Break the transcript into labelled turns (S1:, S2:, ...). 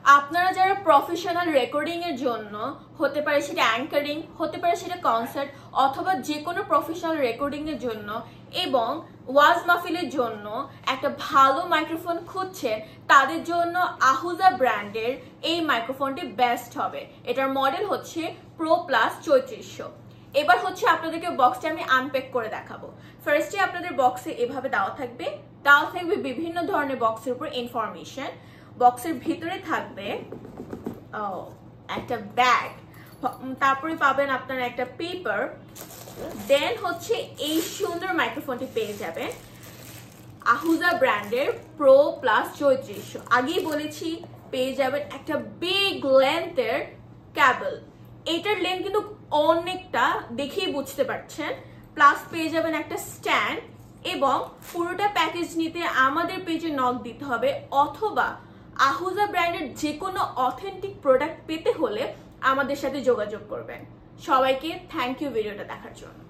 S1: আপনারা যারা professional recording এর জন্য, হতে পারে সেটা অ্যাঙ্কারিং, হতে পারে সেটা কনসার্ট, অথবা যে কোনো প্রফেশনাল রেকর্ডিং এর জন্য এবং ওয়াজ মাহফিলের জন্য একটা ভালো মাইক্রোফোন খুঁজছেন, তাদের জন্য আহুজা ব্র্যান্ডের এই মাইক্রোফোনটি বেস্ট হবে। এটার মডেল হচ্ছে প্রো প্লাস 3400। এবার হচ্ছে আপনাদেরকে বক্সটা আমি আনপ্যাক করে দেখাবো। ফার্স্টে আপনাদের বক্সে এভাবে দেওয়া থাকবে বিভিন্ন ধরনের বক্সের উপর ইনফরমেশন। বক্সের ভিতরে থাকবে একটা ব্যাগ, তারপরে পাবেন আপনারা একটা পেপার, দেন হচ্ছে এই সুন্দর মাইক্রোফোনটি পেয়ে যাবেন আহুজা ব্র্যান্ডের প্রো প্লাস 3400। আগেই বলেছি পেয়ে যাবেন একটা বিগ লেন্থের ক্যাবল। এটার লেন্থ কিন্তু অনেকটা, দেখেই বুঝতে পারছেন। প্লাস পেয়ে যাবেন একটা স্ট্যান্ড, এবং পুরোটা প্যাকেজ নিতে আমাদের পেজে নক দিতে হবে, অথবা আহুজা ব্র্যান্ডের যে কোনো অথেন্টিক প্রোডাক্ট পেতে হলে আমাদের সাথে যোগাযোগ করবেন। সবাইকে থ্যাংক ইউ ভিডিওটা দেখার জন্য।